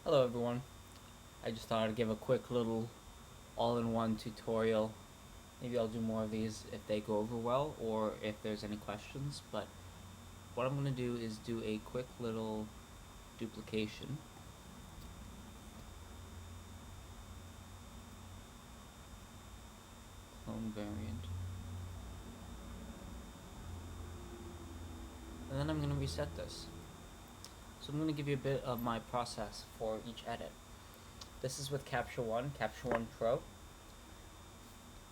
Hello everyone. I just thought I'd give a quick little all-in-one tutorial. Maybe I'll do more of these if they go over well or if there's any questions, but what I'm going to do is do a quick little duplication. Clone variant. And then I'm going to reset this. So I'm going to give you a bit of my process for each edit. This is with Capture One, Capture One Pro.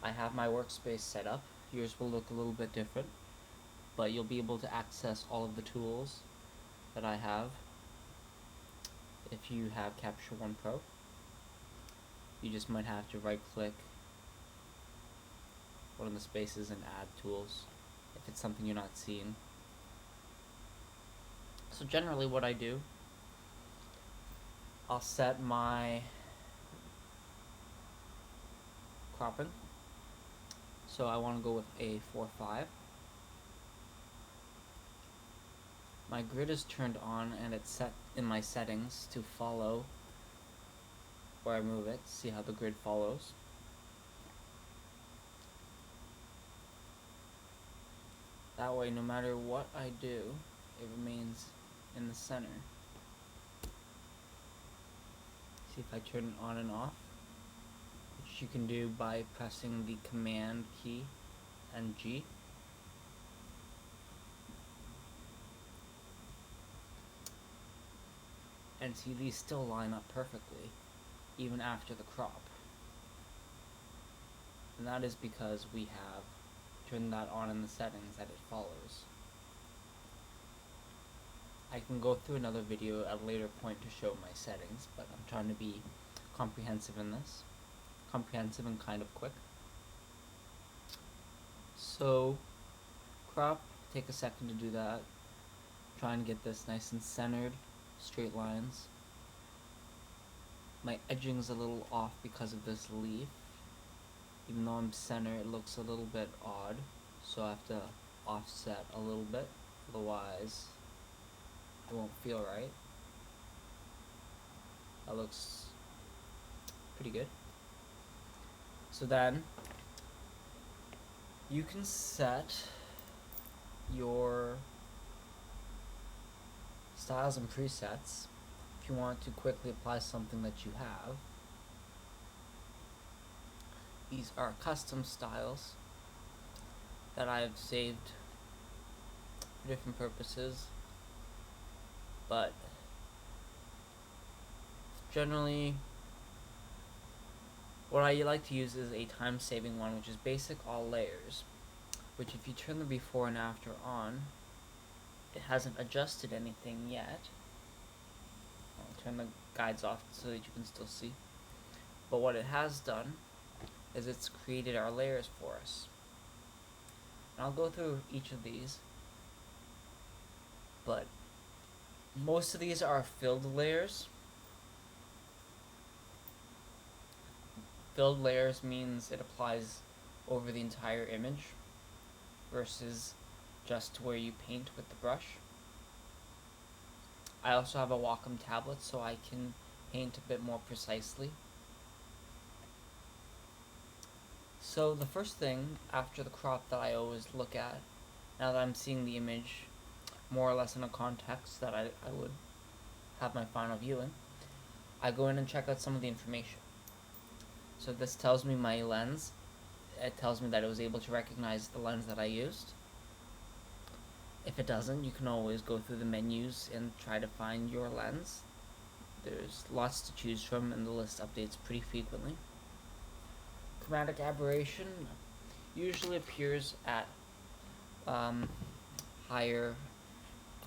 I have my workspace set up. Yours will look a little bit different, but you'll be able to access all of the tools that I have if you have Capture One Pro. You just might have to right click one of the spaces and add tools if it's something you're not seeing. So generally what I do, I'll set my cropping. So I want to go with a 4:5. My grid is turned on and it's set in my settings to follow where I move it. See how the grid follows. That way, no matter what I do, it remains in the center. See if I turn it on and off, which you can do by pressing the command key and G. And see, these still line up perfectly, even after the crop. And that is because we have turned that on in the settings that it follows. I can go through another video at a later point to show my settings, but I'm trying to be comprehensive in this. Comprehensive and kind of quick. So, crop, take a second to do that. Try and get this nice and centered, straight lines. My edging's a little off because of this leaf. Even though I'm center, it looks a little bit odd, so I have to offset a little bit, otherwise it won't feel right. That looks pretty good. So then you can set your styles and presets if you want to quickly apply something that you have. These are custom styles that I've saved for different purposes, but generally what I like to use is a time-saving one, which is basic all layers, which if you turn the before and after on, it hasn't adjusted anything yet. I'll turn the guides off so that you can still see. But what it has done is it's created our layers for us. And I'll go through each of these, but most of these are filled layers. Filled layers means it applies over the entire image versus just where you paint with the brush. I also have a Wacom tablet so I can paint a bit more precisely. So the first thing after the crop that I always look at, now that I'm seeing the image more or less in a context that I would have my final viewing, I go in and check out some of the information. So this tells me my lens. It tells me that it was able to recognize the lens that I used. If it doesn't, you can always go through the menus and try to find your lens. There's lots to choose from and the list updates pretty frequently. Chromatic aberration usually appears at higher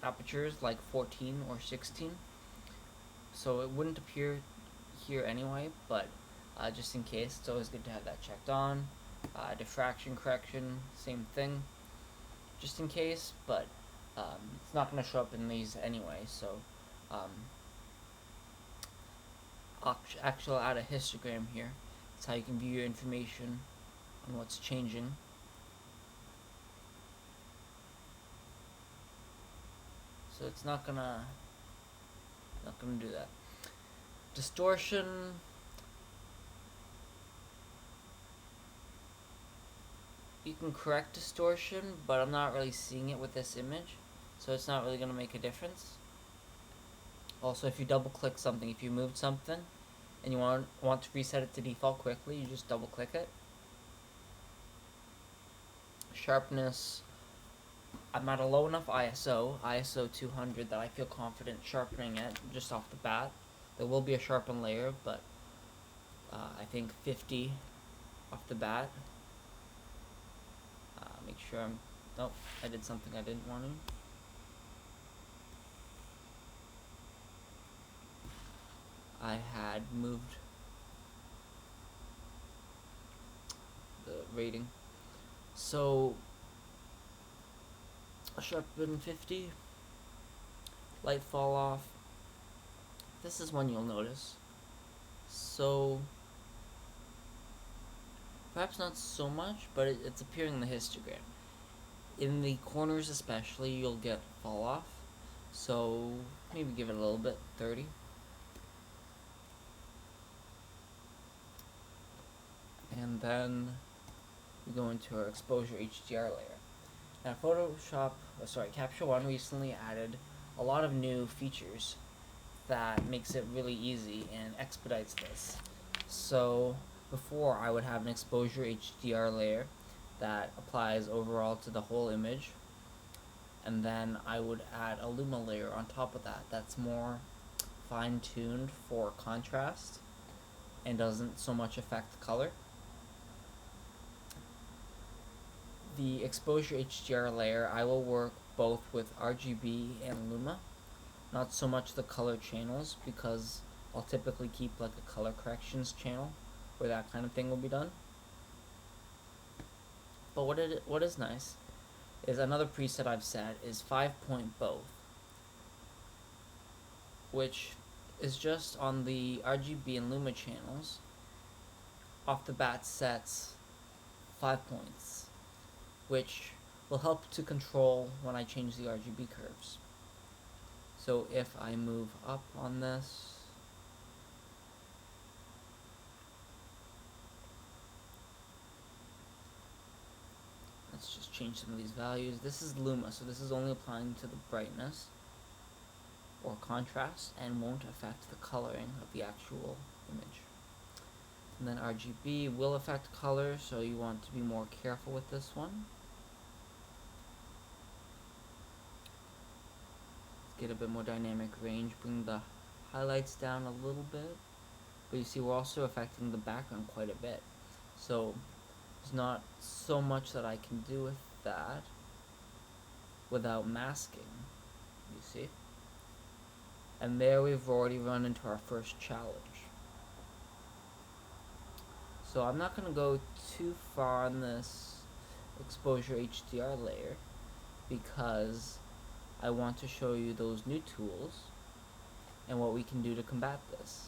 apertures like 14 or 16. So it wouldn't appear here anyway, but just in case, it's always good to have that checked on. Diffraction correction, same thing, just in case, but it's not going to show up in these anyway, so actually I'll add a histogram here. That's how you can view your information on what's changing. So it's not gonna do that. Distortion, you can correct distortion, but I'm not really seeing it with this image, so it's not really going to make a difference. Also, if you double click something, if you moved something and you want to reset it to default quickly, you just double click it. Sharpness, I'm at a low enough ISO 200, that I feel confident sharpening it just off the bat. There will be a sharpen layer, but I think 50 off the bat. Make sure I'm... Nope, I did something I didn't want to. I had moved the rating. So, sharpen 50, light fall off. This is one you'll notice. So, perhaps not so much, but it's appearing in the histogram. In the corners especially, you'll get fall off. So, maybe give it a little bit, 30. And then we go into our exposure HDR layer. Now Capture One recently added a lot of new features that makes it really easy and expedites this. So before, I would have an exposure HDR layer that applies overall to the whole image, and then I would add a Luma layer on top of that that's more fine-tuned for contrast and doesn't so much affect the color. The exposure HDR layer, I will work both with RGB and Luma, not so much the color channels, because I'll typically keep like a color corrections channel where that kind of thing will be done. But what is nice is another preset I've set is 5-point both, which is just on the RGB and Luma channels. Off the bat sets 5 points, which will help to control when I change the RGB curves. So if I move up on this, let's just change some of these values. This is Luma, so this is only applying to the brightness or contrast and won't affect the coloring of the actual image. And then RGB will affect color, so you want to be more careful with this one. Let's get a bit more dynamic range, bring the highlights down a little bit. But you see, we're also affecting the background quite a bit. So there's not so much that I can do with that without masking, you see. And there we've already run into our first challenge. So I'm not going to go too far on this exposure HDR layer because I want to show you those new tools and what we can do to combat this.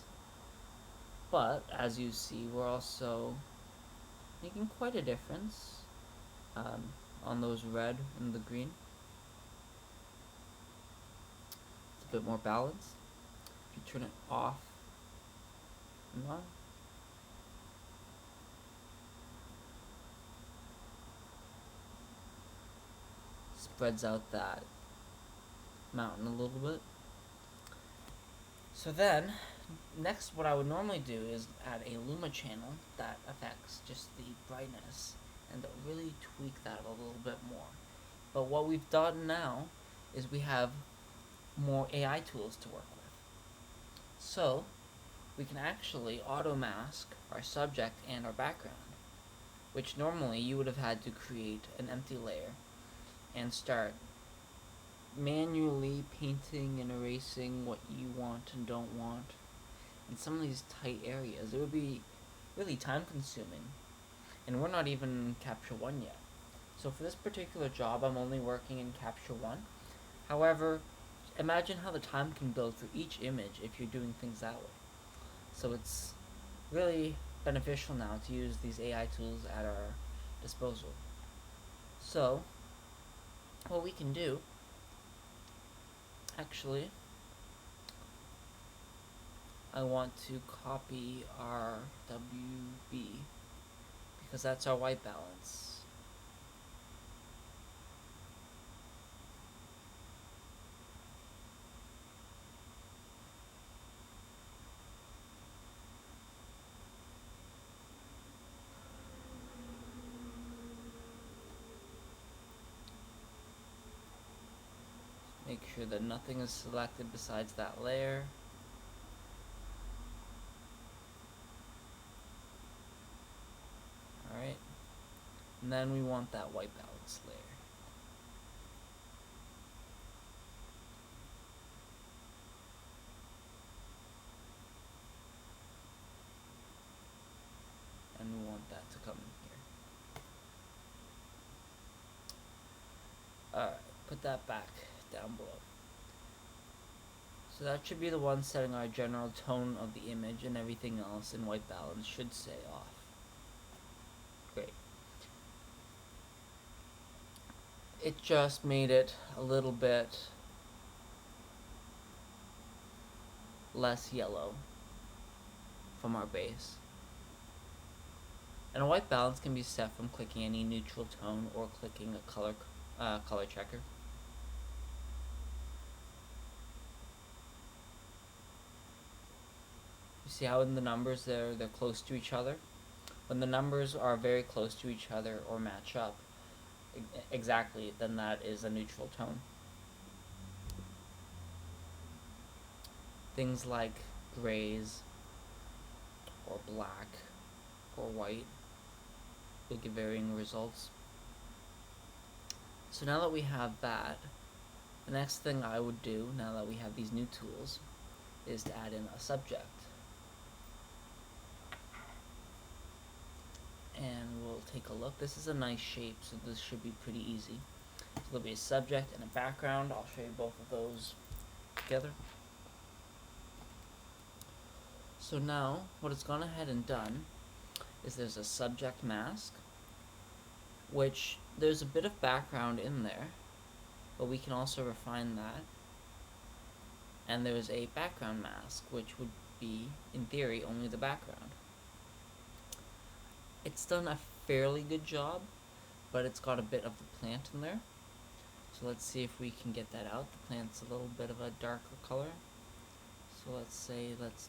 But as you see, we're also making quite a difference on those red and the green. It's a bit more balanced. If you turn it off and on, spreads out that mountain a little bit. So then, next what I would normally do is add a Luma channel that affects just the brightness and really tweak that a little bit more. But what we've done now is we have more AI tools to work with. So we can actually auto mask our subject and our background, which normally you would have had to create an empty layer and start manually painting and erasing what you want and don't want in some of these tight areas. It would be really time consuming, and we're not even in Capture One yet. So for this particular job, I'm only working in Capture One. However, imagine how the time can build for each image if you're doing things that way. So it's really beneficial now to use these AI tools at our disposal. So what we can do, actually, I want to copy our WB because that's our white balance. Make sure that nothing is selected besides that layer. Alright. And then we want that white balance layer. And we want that to come in here. Alright, put that back down below. So that should be the one setting our general tone of the image, and everything else in white balance should stay off. Great. It just made it a little bit less yellow from our base. And a white balance can be set from clicking any neutral tone or clicking a color checker. You see how in the numbers they're close to each other? When the numbers are very close to each other or match up exactly, then that is a neutral tone. Things like grays or black or white will give varying results. So now that we have that, the next thing I would do, now that we have these new tools, is to add in a subject. And we'll take a look. This is a nice shape, so this should be pretty easy. So there'll be a subject and a background. I'll show you both of those together. So now, what it's gone ahead and done is there's a subject mask, which there's a bit of background in there, but we can also refine that. And there's a background mask, which would be, in theory, only the background. It's done a fairly good job, but it's got a bit of the plant in there. So let's see if we can get that out. The plant's a little bit of a darker color. So let's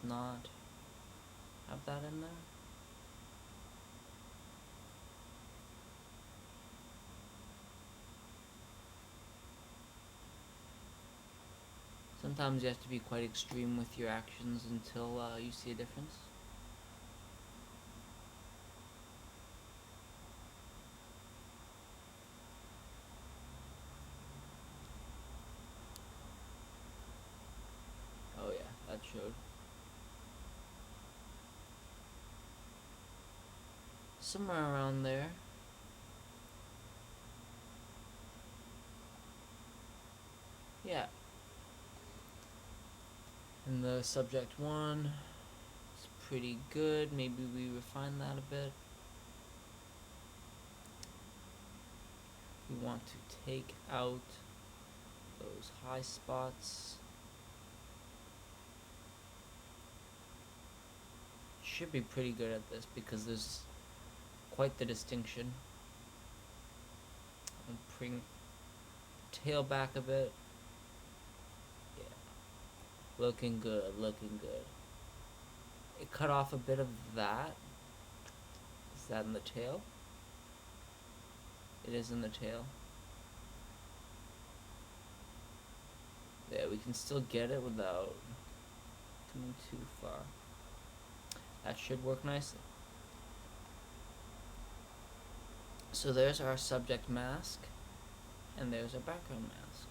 not have that in there. Sometimes you have to be quite extreme with your actions until you see a difference. Oh yeah, that showed. Somewhere around there. Yeah. And the subject one is pretty good. Maybe we refine that a bit. We want to take out those high spots. Should be pretty good at this because there's quite the distinction. I'll bring tail back a bit. Yeah. Looking good, looking good. It cut off a bit of that. Is that in the tail? It is in the tail. Yeah, we can still get it without coming too far. That should work nicely. So there's our subject mask, and there's our background mask.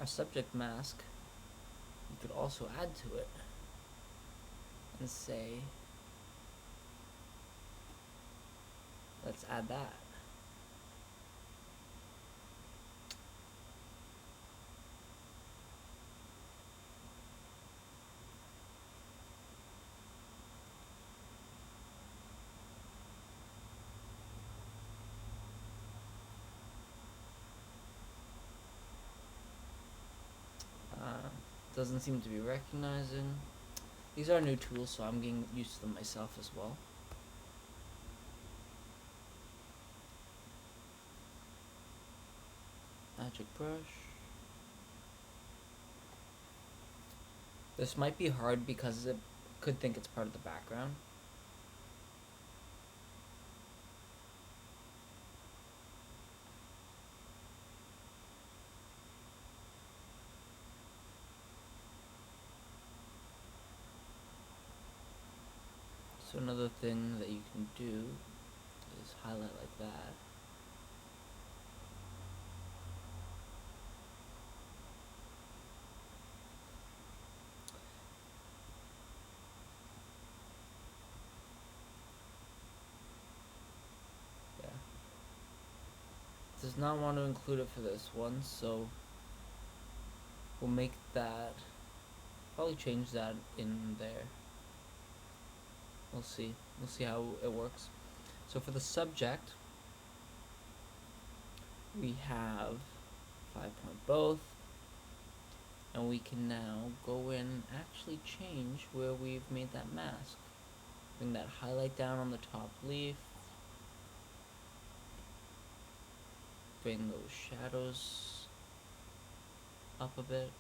Our subject mask, we could also add to it and say, let's add that. Doesn't seem to be recognizing. These are new tools, so I'm getting used to them myself as well. Magic brush. This might be hard because it could think it's part of the background. So another thing that you can do is highlight like that. Yeah. Does not want to include it for this one, so we'll make that, probably change that in there. We'll see how it works. So for the subject, we have 5-point both, and we can now go in and actually change where we've made that mask. Bring that highlight down on the top leaf, bring those shadows up a bit.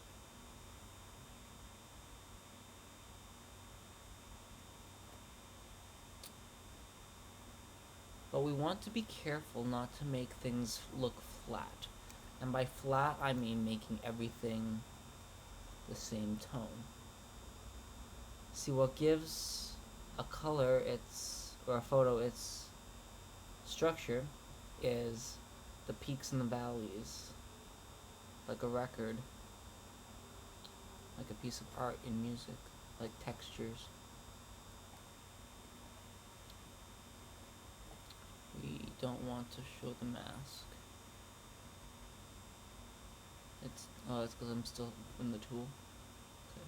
But we want to be careful not to make things look flat. And by flat, I mean making everything the same tone. See, what gives a color or a photo its structure is the peaks and the valleys, like a record, like a piece of art in music, like textures. We don't want to show the mask. It's because I'm still in the tool. Okay.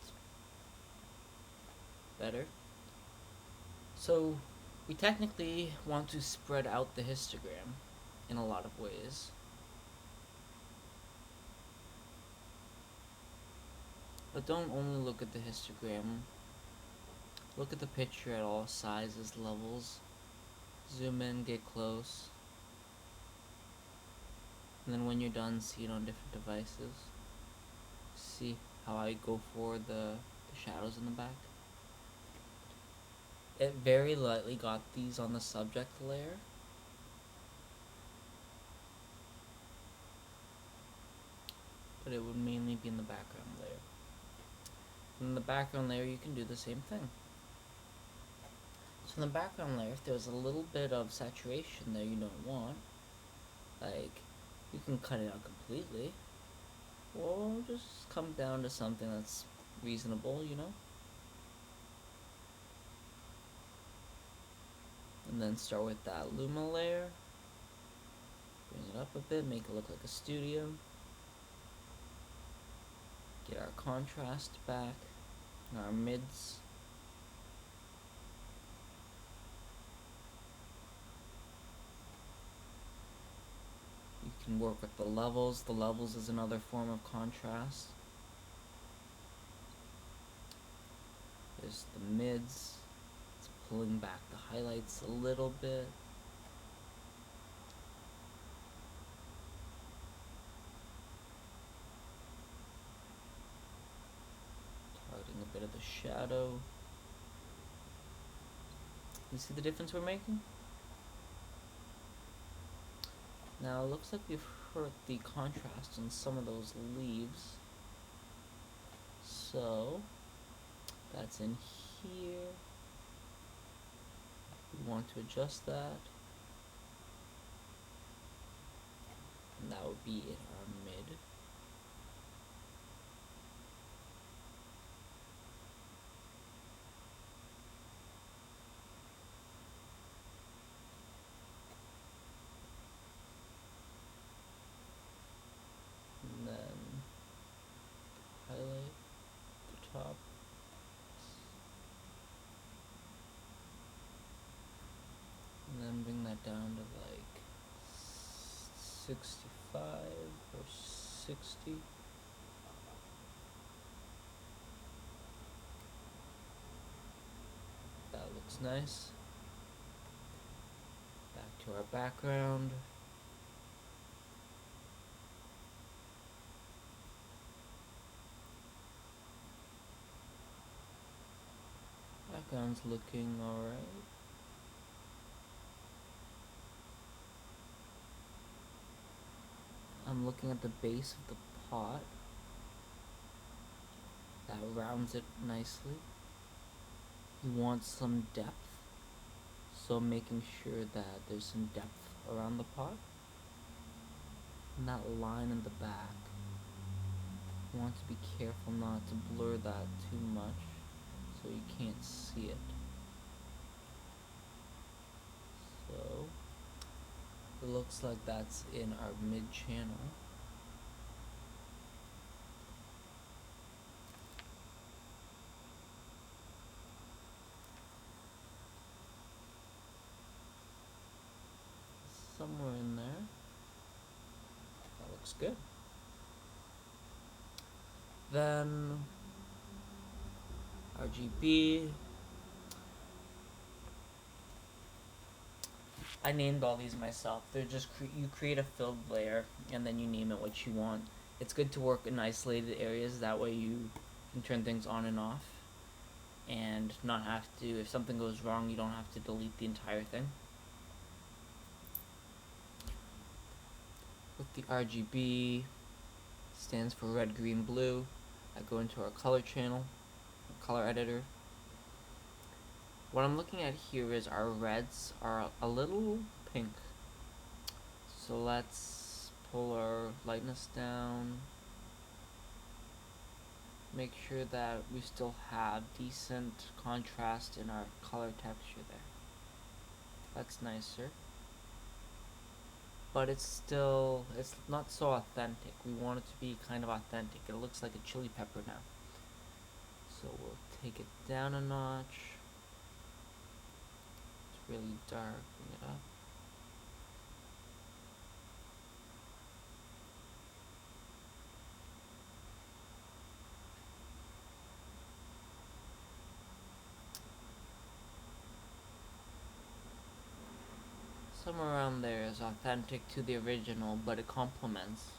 It's better. So we technically want to spread out the histogram in a lot of ways. But don't only look at the histogram. Look at the picture at all sizes, levels. Zoom in, get close. And then when you're done, see it on different devices. See how I go for the shadows in the back? It very lightly got these on the subject layer. But it would mainly be in the background layer. In the background layer, you can do the same thing. So in the background layer, if there's a little bit of saturation there you don't want, like, you can cut it out completely, or just come down to something that's reasonable, you know? And then start with that Luma layer, bring it up a bit, make it look like a studio, get our contrast back, and our mids. You can work with the levels. The levels is another form of contrast. There's the mids. It's pulling back the highlights a little bit. Targeting a bit of the shadow. You see the difference we're making? Now it looks like we've hurt the contrast on some of those leaves. So that's in here. We want to adjust that. And that would be in our mid. And then highlight the top. And then bring that down to like 65 or 60. looks nice. Back to our background. Background's looking alright. I'm looking at the base of the pot. That rounds it nicely. You want some depth, so making sure that there's some depth around the pot. And that line in the back, you want to be careful not to blur that too much so you can't see it. So it looks like that's in our mid channel. Somewhere in there. That looks good. Then RGB. I named all these myself. They're just you create a filled layer and then you name it what you want. It's good to work in isolated areas. That way you can turn things on and off and not have to, if something goes wrong, you don't have to delete the entire thing. With the RGB, stands for red, green, blue. I go into our color channel, color editor. What I'm looking at here is our reds are a little pink. So let's pull our lightness down. Make sure that we still have decent contrast in our color texture there. That's nicer. But it's not so authentic. We want it to be kind of authentic. It looks like a chili pepper now. So we'll take it down a notch. It's really dark. Bring it up. Somewhere around there is authentic to the original, but it complements.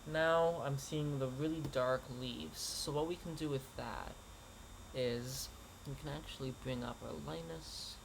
Now I'm seeing the really dark leaves. So what we can do with that is we can actually bring up our lightness.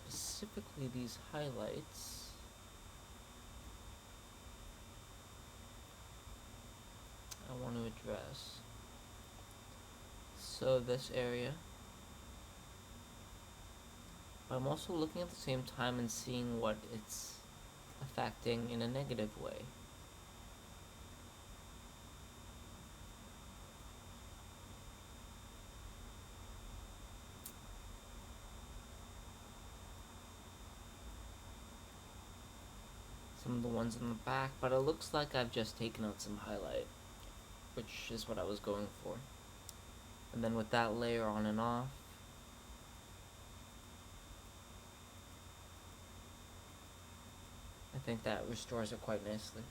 Specifically these highlights. I want to address. So this area. But I'm also looking at the same time and seeing what it's affecting in a negative way. Some of the ones in the back, but it looks like I've just taken out some highlight, which is what I was going for. And then with that layer on and off, I think that restores it quite nicely.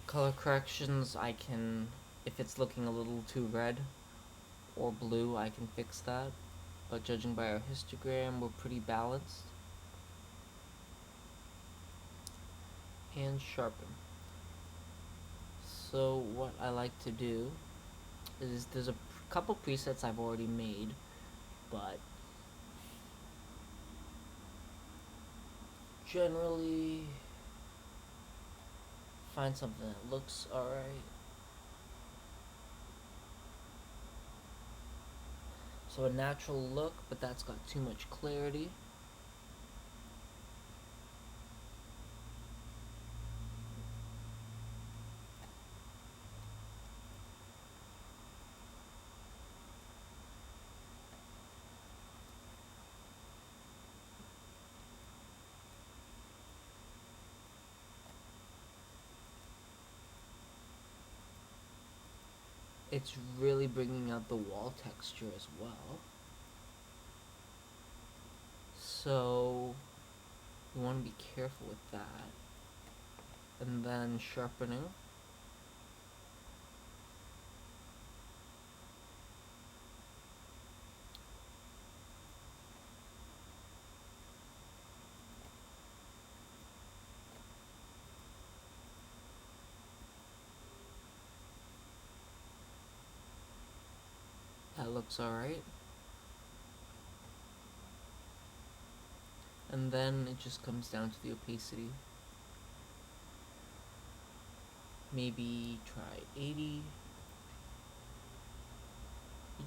Color corrections, I can, if it's looking a little too red or blue, I can fix that. But judging by our histogram, we're pretty balanced. And sharpen. So what I like to do is there's a couple presets I've already made, but generally find something that looks alright. So a natural look, but that's got too much clarity. it's really bringing out the wall texture as well. So you want to be careful with that. And then sharpening. That looks alright. And then it just comes down to the opacity. Maybe try 80. You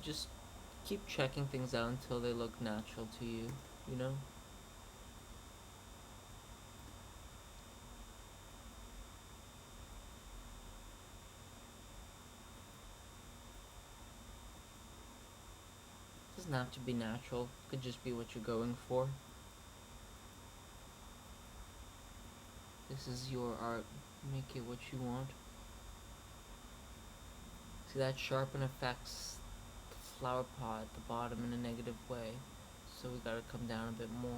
just keep checking things out until they look natural to you, you know? It doesn't have to be natural, it could just be what you're going for. This is your art, make it what you want. See, that sharpen affects the flower pot at the bottom in a negative way, so we gotta come down a bit more.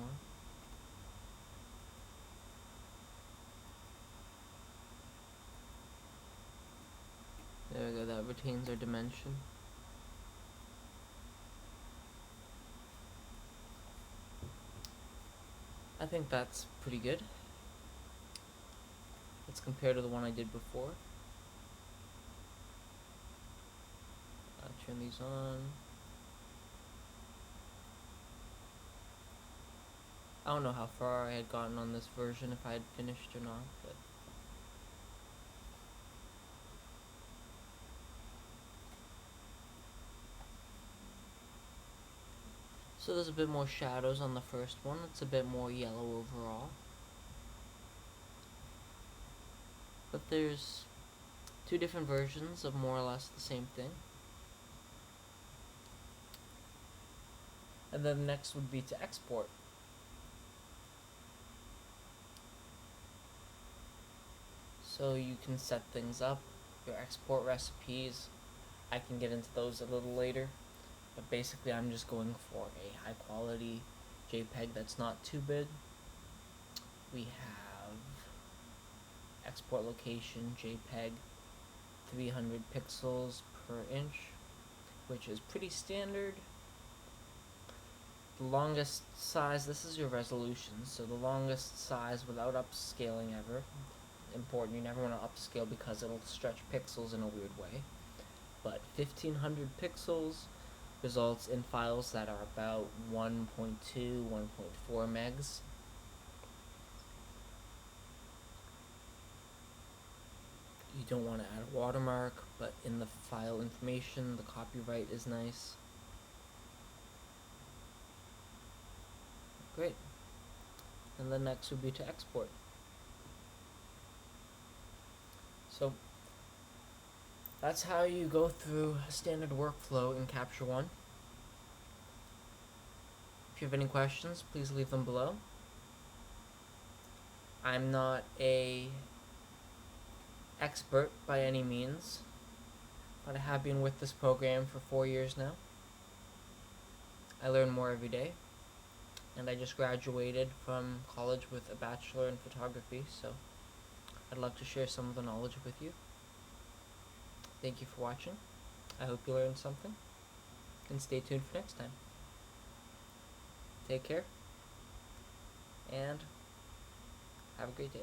There we go, that retains our dimension. I think that's pretty good. Let's compare to the one I did before. Turn these on. I don't know how far I had gotten on this version, if I had finished or not, but so there's a bit more shadows on the first one. It's a bit more yellow overall. But there's two different versions of more or less the same thing. And then next would be to export. So you can set things up, your export recipes. I can get into those a little later. But basically I'm just going for a high quality JPEG that's not too big. We have export location JPEG 300 pixels per inch, which is pretty standard. The longest size, this is your resolution, so the longest size without upscaling ever. Important, you never want to upscale because it'll stretch pixels in a weird way. But 1500 pixels results in files that are about 1.2, 1.4 megs. You don't want to add a watermark, but in the file information, the copyright is nice. Great. And then next would be to export. So that's how you go through a standard workflow in Capture One. If you have any questions, please leave them below. I'm not a expert by any means, but I have been with this program for 4 years now. I learn more every day, and I just graduated from college with a bachelor in photography, so I'd love to share some of the knowledge with you. Thank you for watching. I hope you learned something, and stay tuned for next time. Take care, and have a great day.